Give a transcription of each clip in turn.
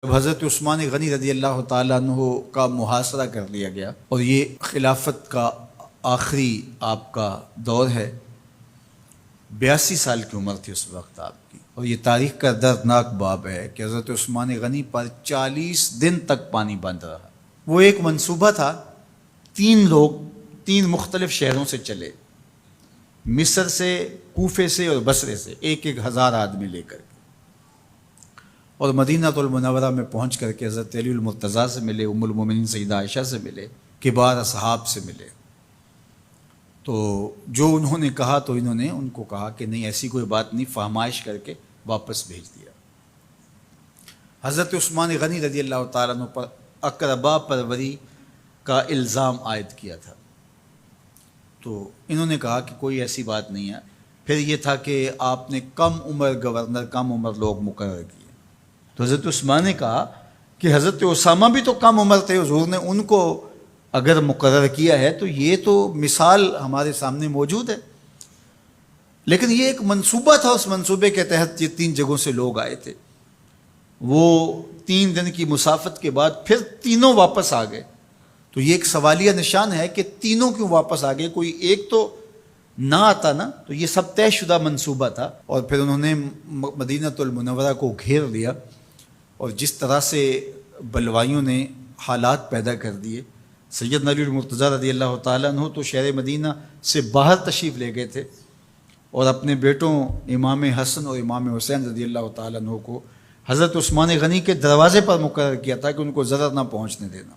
جب حضرت عثمان غنی رضی اللہ تعالیٰ عنہ کا محاصرہ کر لیا گیا اور یہ خلافت کا آخری آپ کا دور ہے، 82 سال کی عمر تھی اس وقت آپ کی، اور یہ تاریخ کا دردناک باب ہے کہ حضرت عثمان غنی پر 40 دن تک پانی بند رہا۔ وہ ایک منصوبہ تھا، 3 لوگ 3 مختلف شہروں سے چلے، مصر سے، کوفے سے اور بصرے سے، 1,000 آدمی لے کر، اور مدینہ المنورہ میں پہنچ کر کے حضرت علی المرتضیٰ سے ملے، ام المومنین سیدہ عائشہ سے ملے، کبار اصحاب سے ملے۔ تو جو انہوں نے کہا تو انہوں نے ان کو کہا کہ نہیں، ایسی کوئی بات نہیں، فہمائش کر کے واپس بھیج دیا۔ حضرت عثمان غنی رضی اللہ تعالیٰ عنہ پر اقربا پروری کا الزام عائد کیا تھا، تو انہوں نے کہا کہ کوئی ایسی بات نہیں ہے۔ پھر یہ تھا کہ آپ نے کم عمر گورنر، کم عمر لوگ مقرر کیے، تو حضرت عثمان نے کہا کہ حضرت اسامہ بھی تو کم عمر تھے، حضور نے ان کو اگر مقرر کیا ہے تو یہ تو مثال ہمارے سامنے موجود ہے، لیکن یہ ایک منصوبہ تھا، اس منصوبے کے تحت یہ 3 جگہوں سے لوگ آئے تھے۔ وہ 3 دن کی مسافت کے بعد پھر تینوں واپس آ گئے، تو یہ ایک سوالیہ نشان ہے کہ تینوں کیوں واپس آ گئے، کوئی ایک تو نہ آتا نا، تو یہ سب طے شدہ منصوبہ تھا۔ اور پھر انہوں نے مدینہ المنورہ کو گھیر لیا، اور جس طرح سے بلوائیوں نے حالات پیدا کر دیے، سیدنا علی المرتضیٰ رضی اللہ تعالیٰ عنہ تو شہر مدینہ سے باہر تشریف لے گئے تھے، اور اپنے بیٹوں امام حسن اور امام حسین رضی اللہ تعالیٰ عنہ کو حضرت عثمان غنی کے دروازے پر مقرر کیا تھا کہ ان کو ضرر نہ پہنچنے دینا۔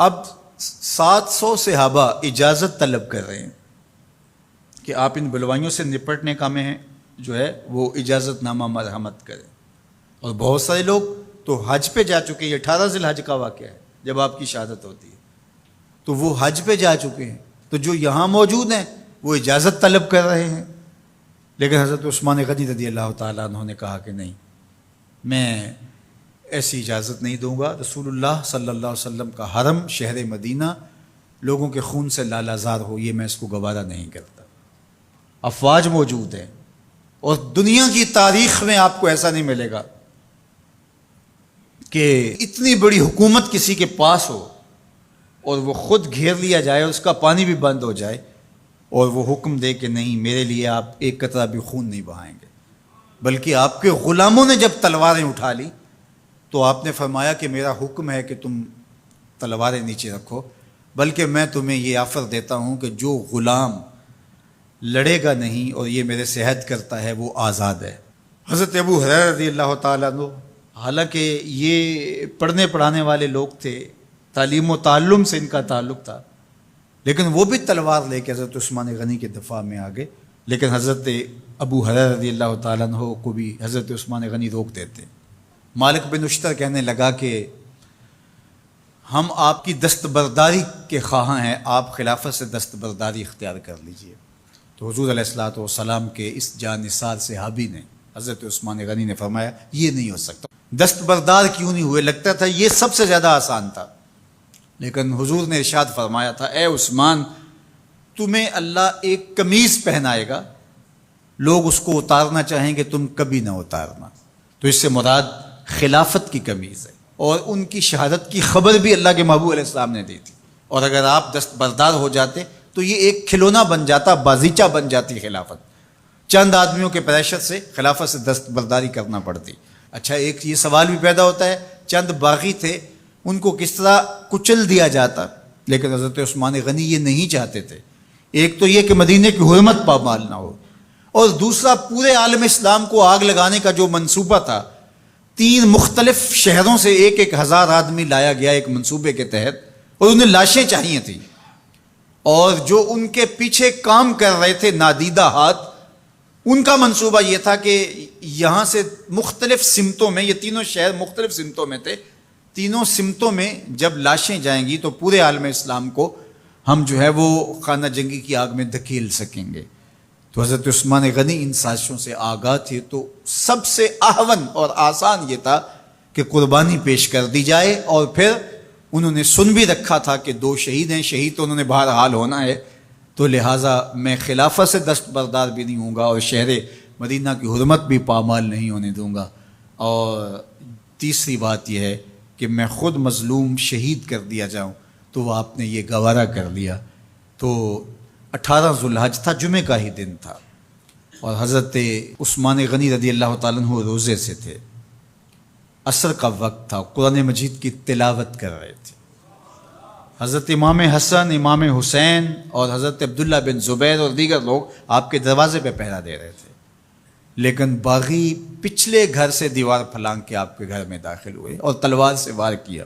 اب 700 صحابہ اجازت طلب کر رہے ہیں کہ آپ ان بلوائیوں سے نپٹنے کا میں جو ہے وہ اجازت نامہ مرحمت کریں، اور بہت سارے لوگ تو حج پہ جا چکے ہیں۔ 18 ذی الحج کا واقعہ ہے جب آپ کی شہادت ہوتی ہے، تو وہ حج پہ جا چکے ہیں، تو جو یہاں موجود ہیں وہ اجازت طلب کر رہے ہیں، لیکن حضرت عثمان غنی رضی اللہ تعالیٰ عنہ نے کہا کہ نہیں، میں ایسی اجازت نہیں دوں گا۔ رسول اللہ صلی اللہ علیہ وسلم کا حرم شہر مدینہ لوگوں کے خون سے لالازار ہو، یہ میں اس کو گوارا نہیں کرتا۔ افواج موجود ہیں، اور دنیا کی تاریخ میں آپ کو ایسا نہیں ملے گا کہ اتنی بڑی حکومت کسی کے پاس ہو اور وہ خود گھیر لیا جائے، اس کا پانی بھی بند ہو جائے، اور وہ حکم دے کہ نہیں، میرے لیے آپ ایک قطرہ بھی خون نہیں بہائیں گے۔ بلکہ آپ کے غلاموں نے جب تلواریں اٹھا لی تو آپ نے فرمایا کہ میرا حکم ہے کہ تم تلواریں نیچے رکھو، بلکہ میں تمہیں یہ آفر دیتا ہوں کہ جو غلام لڑے گا نہیں اور یہ میرے سے عہد کرتا ہے وہ آزاد ہے۔ حضرت ابو ہریرہ رضی اللہ تعالیٰ عنہ، حالانکہ یہ پڑھنے پڑھانے والے لوگ تھے، تعلیم و تعلم سے ان کا تعلق تھا، لیکن وہ بھی تلوار لے کے حضرت عثمان غنی کے دفاع میں آ گئے، لیکن حضرت ابو ہریرہ رضی اللہ تعالیٰ عنہ کو بھی حضرت عثمان غنی روک دیتے۔ مالک بن اشتر کہنے لگا کہ ہم آپ کی دستبرداری کے خواہاں ہیں، آپ خلافت سے دستبرداری اختیار کر لیجئے۔ تو حضور علیہ الصلوۃ والسلام کے اس جانثار صحابی نے، حضرت عثمان غنی نے فرمایا یہ نہیں ہو سکتا۔ دستبردار کیوں نہیں ہوئے؟ لگتا تھا یہ سب سے زیادہ آسان تھا، لیکن حضور نے ارشاد فرمایا تھا، اے عثمان، تمہیں اللہ ایک قمیض پہنائے گا، لوگ اس کو اتارنا چاہیں گے، تم کبھی نہ اتارنا۔ تو اس سے مراد خلافت کی قمیض ہے، اور ان کی شہادت کی خبر بھی اللہ کے محبوب علیہ السلام نے دی تھی، اور اگر آپ دستبردار ہو جاتے تو یہ ایک کھلونا بن جاتا، بازیچہ بن جاتی خلافت۔ چند آدمیوں کے پریشر سے خلافت سے دستبرداری کرنا پڑتی۔ اچھا، ایک یہ سوال بھی پیدا ہوتا ہے، چند باغی تھے، ان کو کس طرح کچل دیا جاتا؟ لیکن حضرت عثمان غنی یہ نہیں چاہتے تھے۔ ایک تو یہ کہ مدینے کی حرمت پامال نہ ہو، اور دوسرا پورے عالم اسلام کو آگ لگانے کا جو منصوبہ تھا، 3 مختلف شہروں سے 1,000 آدمی لایا گیا ایک منصوبے کے تحت، اور انہیں لاشیں چاہیے تھیں، اور جو ان کے پیچھے کام کر رہے تھے نادیدہ ہاتھ، ان کا منصوبہ یہ تھا کہ یہاں سے مختلف سمتوں میں، یہ تینوں شہر مختلف سمتوں میں تھے، تینوں سمتوں میں جب لاشیں جائیں گی تو پورے عالم اسلام کو ہم جو ہے وہ خانہ جنگی کی آگ میں دھکیل سکیں گے۔ تو حضرت عثمان غنی ان سازشوں سے آگاہ تھے، تو سب سے اہون اور آسان یہ تھا کہ قربانی پیش کر دی جائے، اور پھر انہوں نے سن بھی رکھا تھا کہ 2 شہید ہیں، شہید تو انہوں نے بہرحال ہونا ہے، تو لہٰذا میں خلافت سے دستبردار بھی نہیں ہوں گا، اور شہر مدینہ کی حرمت بھی پامال نہیں ہونے دوں گا۔ اور تیسری بات یہ ہے کہ میں خود مظلوم شہید کر دیا جاؤں، تو وہ آپ نے یہ گوارا کر لیا۔ تو 18 ذوالحج تھا، جمعے کا ہی دن تھا، اور حضرت عثمان غنی رضی اللہ تعالیٰ عنہ روزے سے تھے، عصر کا وقت تھا، قرآن مجید کی تلاوت کر رہے تھے۔ حضرت امام حسن، امام حسین اور حضرت عبداللہ بن زبیر اور دیگر لوگ آپ کے دروازے پہ پہرا دے رہے تھے، لیکن باغی پچھلے گھر سے دیوار پھلانگ کے آپ کے گھر میں داخل ہوئے اور تلوار سے وار کیا۔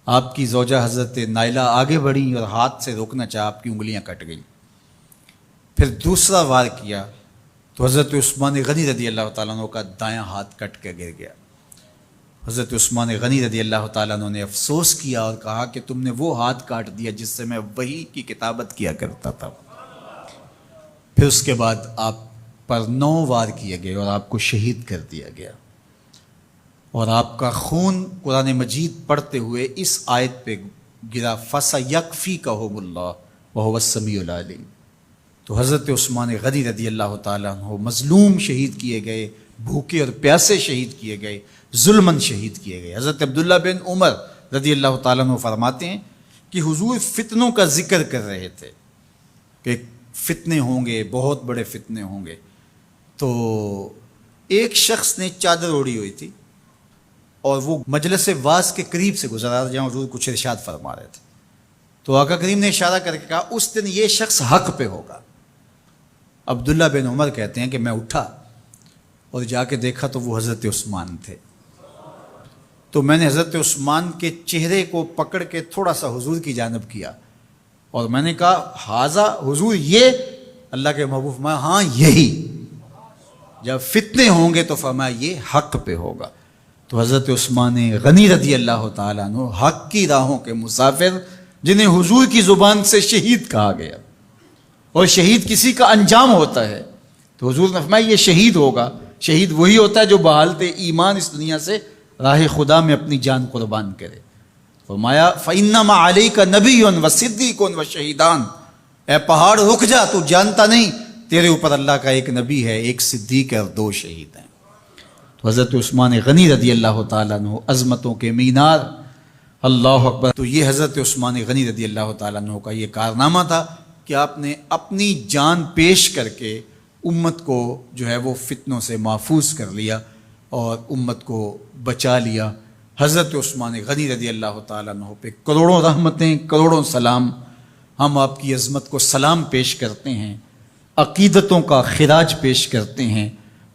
آپ کی زوجہ حضرت نائلہ آگے بڑھی اور ہاتھ سے روکنا چاہا، آپ کی انگلیاں کٹ گئیں۔ پھر دوسرا وار کیا تو حضرت عثمان غنی رضی اللہ تعالیٰ عنہ کا دایاں ہاتھ کٹ کے گر گیا۔ حضرت عثمان غنی رضی اللہ تعالیٰ عنہ نے افسوس کیا اور کہا کہ تم نے وہ ہاتھ کاٹ دیا جس سے میں وحی کی کتابت کیا کرتا تھا۔ پھر اس کے بعد آپ پر 9 وار کیے گئے اور آپ کو شہید کر دیا گیا، اور آپ کا خون قرآن مجید پڑھتے ہوئے اس آیت پہ گرا، فَسَيَكْفِيكَهُمُ اللَّهُ وَهُوَ السَّمِيعُ الْعَلِيمُ۔ تو حضرت عثمان غنی رضی اللہ تعالیٰ عنہ مظلوم شہید کیے گئے، بھوکے اور پیاسے شہید کیے گئے، ظلماً شہید کیے گئے۔ حضرت عبداللہ بن عمر رضی اللہ تعالیٰ عنہ فرماتے ہیں کہ حضور فتنوں کا ذکر کر رہے تھے کہ فتنے ہوں گے، بہت بڑے فتنے ہوں گے۔ تو ایک شخص نے چادر اوڑھی ہوئی تھی اور وہ مجلس واعظ کے قریب سے گزرا جہاں حضور کچھ ارشاد فرما رہے تھے، تو آقا کریم نے اشارہ کر کے کہا اس دن یہ شخص حق پہ ہوگا۔ عبداللہ بن عمر کہتے ہیں کہ میں اٹھا اور جا کے دیکھا تو وہ حضرت عثمان تھے۔ تو میں نے حضرت عثمان کے چہرے کو پکڑ کے تھوڑا سا حضور کی جانب کیا اور میں نے کہا حاضہ حضور، یہ اللہ کے محبوب فرمایا ہاں یہی، جب فتنے ہوں گے تو فرمایا یہ حق پہ ہوگا۔ تو حضرت عثمان غنی رضی اللہ تعالیٰ عنہ حق کی راہوں کے مسافر، جنہیں حضور کی زبان سے شہید کہا گیا، اور شہید کسی کا انجام ہوتا ہے، تو حضور نے فرمایا یہ شہید ہوگا۔ شہید وہی ہوتا ہے جو بحالت ایمان اس دنیا سے راہ خدا میں اپنی جان قربان کرے۔ فرمایا فَإِنَّمَا عَلَيْكَ نَبِيٌّ وَصِدِّيقٌ وَشَهِيدَانِ، اے پہاڑ رک جا، تو جانتا نہیں تیرے اوپر اللہ کا ایک نبی ہے، ایک صدیق ہے اور 2 شہید ہیں۔ تو حضرت عثمان غنی رضی اللہ تعالیٰ عنہ عظمتوں کے مینار، اللہ اکبر۔ تو یہ حضرت عثمان غنی رضی اللہ تعالیٰ عنہ کا یہ کارنامہ تھا کہ آپ نے اپنی جان پیش کر کے امت کو جو ہے وہ فتنوں سے محفوظ کر لیا اور امت کو بچا لیا۔ حضرت عثمان غنی رضی اللہ تعالیٰ عنہ پہ کروڑوں رحمتیں، کروڑوں سلام۔ ہم آپ کی عظمت کو سلام پیش کرتے ہیں، عقیدتوں کا خراج پیش کرتے ہیں۔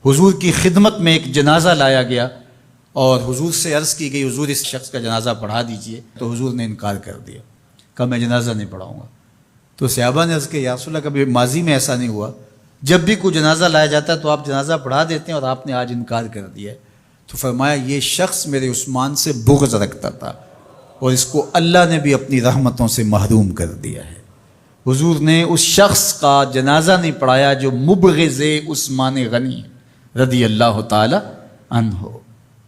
حضور کی خدمت میں ایک جنازہ لایا گیا اور حضور سے عرض کی گئی حضور اس شخص کا جنازہ پڑھا دیجئے، تو حضور نے انکار کر دیا، کہا میں جنازہ نہیں پڑھاؤں گا۔ تو صحابہ نے عرض کیا یا رسول اللہ، کبھی ماضی میں ایسا نہیں ہوا، جب بھی کوئی جنازہ لایا جاتا ہے تو آپ جنازہ پڑھا دیتے ہیں اور آپ نے آج انکار کر دیا ہے۔ تو فرمایا یہ شخص میرے عثمان سے بغض رکھتا تھا اور اس کو اللہ نے بھی اپنی رحمتوں سے محروم کر دیا ہے۔ حضور نے اس شخص کا جنازہ نہیں پڑھایا جو مبغض عثمان غنی رضی اللہ تعالی عنہ۔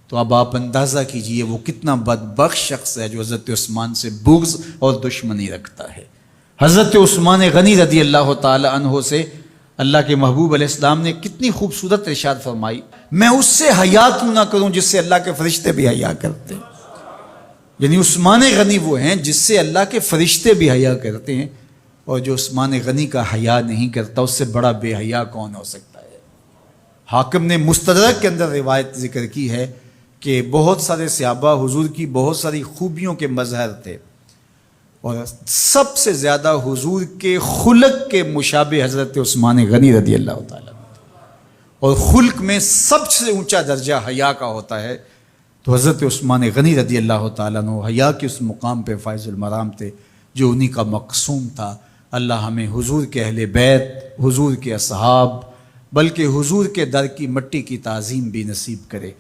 تو اب آپ اندازہ کیجئے وہ کتنا بدبخت شخص ہے جو حضرت عثمان سے بغض اور دشمنی رکھتا ہے۔ حضرت عثمان غنی رضی اللہ تعالی عنہ سے اللہ کے محبوب علیہ السلام نے کتنی خوبصورت ارشاد فرمائی، میں اس سے حیا کیوں نہ کروں جس سے اللہ کے فرشتے بھی حیا کرتے ہیں۔ یعنی عثمان غنی وہ ہیں جس سے اللہ کے فرشتے بھی حیا کرتے ہیں، اور جو عثمان غنی کا حیا نہیں کرتا اس سے بڑا بے حیا کون ہو سکتا ہے۔ حاکم نے مستدرک کے اندر روایت ذکر کی ہے کہ بہت سارے صحابہ حضور کی بہت ساری خوبیوں کے مظہر تھے، اور سب سے زیادہ حضور کے خلق کے مشابہ حضرت عثمان غنی رضی اللہ تعالیٰ، اور خلق میں سب سے اونچا درجہ حیا کا ہوتا ہے۔ تو حضرت عثمان غنی رضی اللہ تعالیٰ عنہ حیا کے اس مقام پہ فائز المرام تھے جو انہی کا مقصوم تھا۔ اللہ ہمیں حضور کے اہل بیت، حضور کے اصحاب، بلکہ حضور کے در کی مٹی کی تعظیم بھی نصیب کرے۔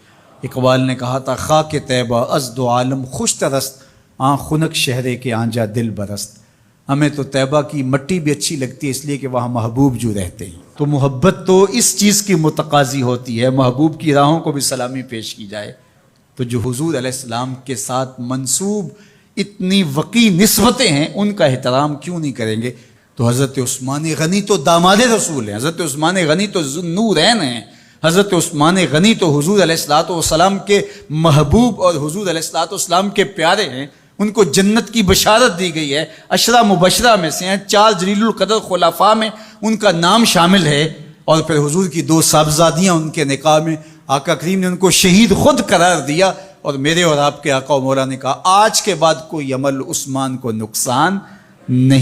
اقبال نے کہا تھا خاک طیبہ از دو عالم خوش ترست، آن خنک شہرے کے آنجا دل برست۔ ہمیں تو طیبہ کی مٹی بھی اچھی لگتی ہے اس لیے کہ وہاں محبوب جو رہتے ہیں۔ تو محبت تو اس چیز کی متقاضی ہوتی ہے، محبوب کی راہوں کو بھی سلامی پیش کی جائے۔ تو جو حضور علیہ السلام کے ساتھ منسوب اتنی وقی نسبتیں ہیں ان کا احترام کیوں نہیں کریں گے؟ تو حضرت عثمان غنی تو داماد رسول ہیں، حضرت عثمان غنی تو ذو النورین ہیں، حضرت عثمان غنی تو حضور علیہ الصلوۃ والسلام کے محبوب اور حضور علیہ الصلوۃ والسلام کے پیارے ہیں، ان کو جنت کی بشارت دی گئی ہے، عشرہ مبشرہ میں سے ہیں، 4 جلیل القدر خلفاء میں ان کا نام شامل ہے، اور پھر حضور کی 2 صاحبزادیاں ان کے نکاح میں آقا کریم نے ان کو شہید خود قرار دیا، اور میرے اور آپ کے آقا و مولا نے کہا آج کے بعد کوئی عمل عثمان کو نقصان نہیں